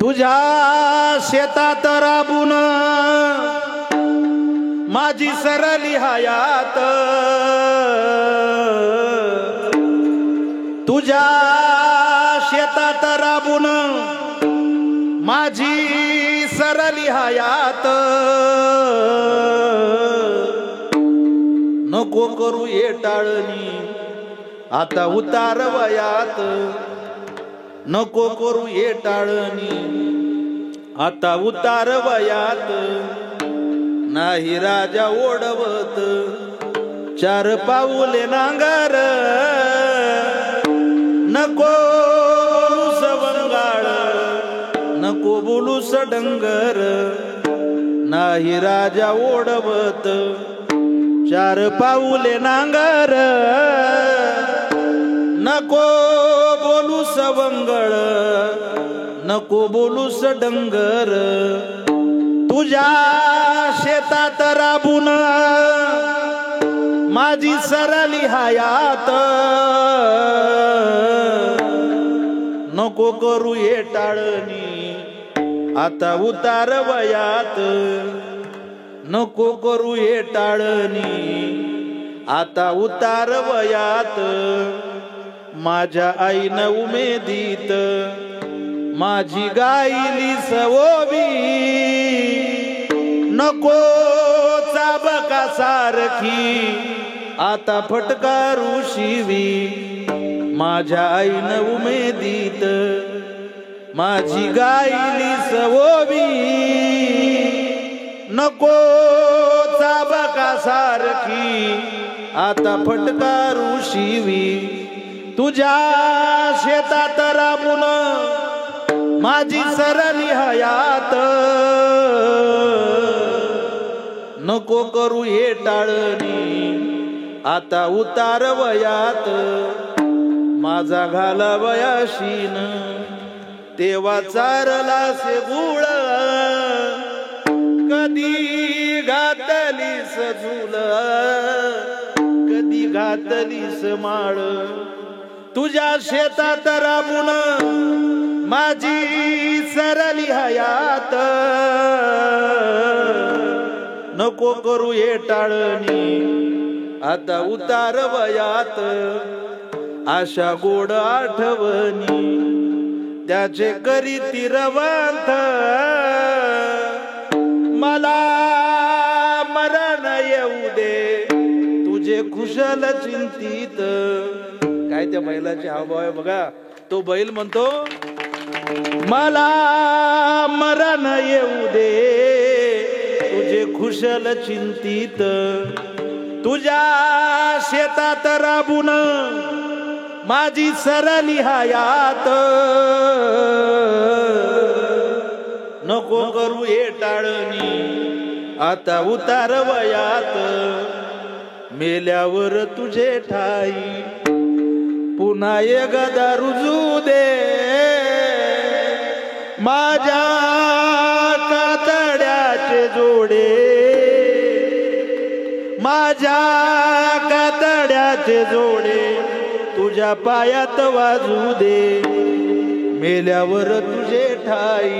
तुझ्या शेतात राबून माझी सरली हयात, तुझ्या शेतात राबून माझी सरली हयात, नको करू ये टाळणी आता उतार वयात, नको करू ये टाळणी आता उतार वयात, नाही राजा ओढवत चार पाऊले नांगर, नको बोलूस वंगाळ नको बोलूस डंगर, नाही राजा ओढवत चार पाऊले नांगर, नको बोलूस वंगळ नको बोलूस डंगर, तुझ्या शेतात राबून माझी सरली हयात, नको करू ये टाळणी आता उतार वयात, नको करू ये टाळणी आता उतार वयात, माझ्या आईनं उमेदीत माझी गायली सवोबी, नको चाबका सारखी आता फटकारू शिवी, माझ्या आईनं उमेदीत माझी गायली सवोबी, नको चाबका सारखी आता फटकारू शिवी, तुझ्या शेतात राबून माझी सरली हयात, नको करू हे टाळणी आता उतार वयात, माझा घाला वयाशीन तेव्हा चारलासे गुळ, कधी घातलीस झुल कधी घातलीस माळ, तुझ्या शेतात राबून माझी सरली हयात, नको करू ये टाळणी आता उतार वयात, आशा गोड आठवणी त्याचे करीती रवांत, मला मरण येऊ दे तुझे कुशल चिंतित, काय त्या बैलाचे हावभाव आहे बघा, तो बैल म्हणतो मला मरण येऊ दे तुझे कुशल चिंतित, तुझ्या शेतात राबून माझी सरली हयात, नको करू ये टाळणी आता उतार वयात, मेल्यावर तुझे ठाई पुन्हा एकदा रुजू दे, माझ्या कातड्याचे जोडे माझ्या कातड्याचे जोडे तुझ्या पायात वाजू दे, मेल्यावर तुझे ठाई,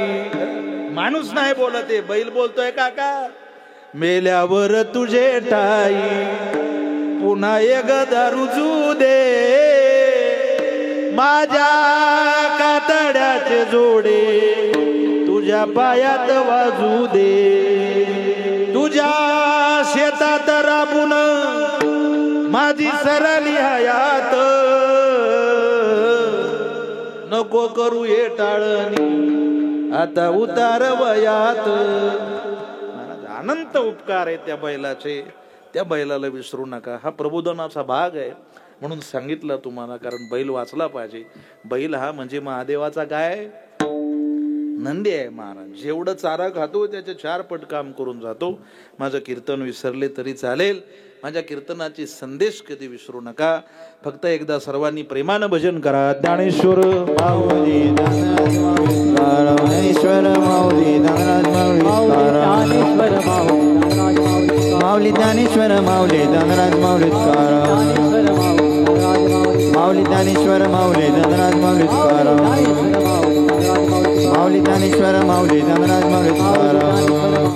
माणूस नाही बोलत आहे बैल बोलतोय काका, मेल्यावर तुझे ठाई पुन्हा एकदा रुजू दे, माझ्या कातड्याचे जोडे तुझ्या पायात वाजू दे, तुझ्या शेतात राबून माझी सरली हयात, नको करू ये टाळणी आता उतार वयात, अनंत उपकार आहे त्या बैलाचे, त्या बैलाला विसरू नका, हा प्रबोधनाचा भाग आहे म्हणून सांगितलं तुम्हाला, कारण बैल वाचला पाहिजे. बैल हा म्हणजे महादेवाचा काय नंदी आहे महाराज, जेवढं चारा खातो त्याचे 4 पट काम करून जातो. माझं कीर्तन विसरले तरी चालेल, माझ्या कीर्तनाची संदेश कधी विसरू नका. फक्त एकदा सर्वांनी प्रेमानं भजन करा. ज्ञानेश्वर माऊली ज्ञानेश्वर माऊली माऊली ज्ञानेश्वर माऊली धनराज माऊली माऊली ज्ञानेश्वर माऊली धनराज माऊली माऊली ज्ञानेश्वर माऊली ज्ञानराज माऊली तुकाराम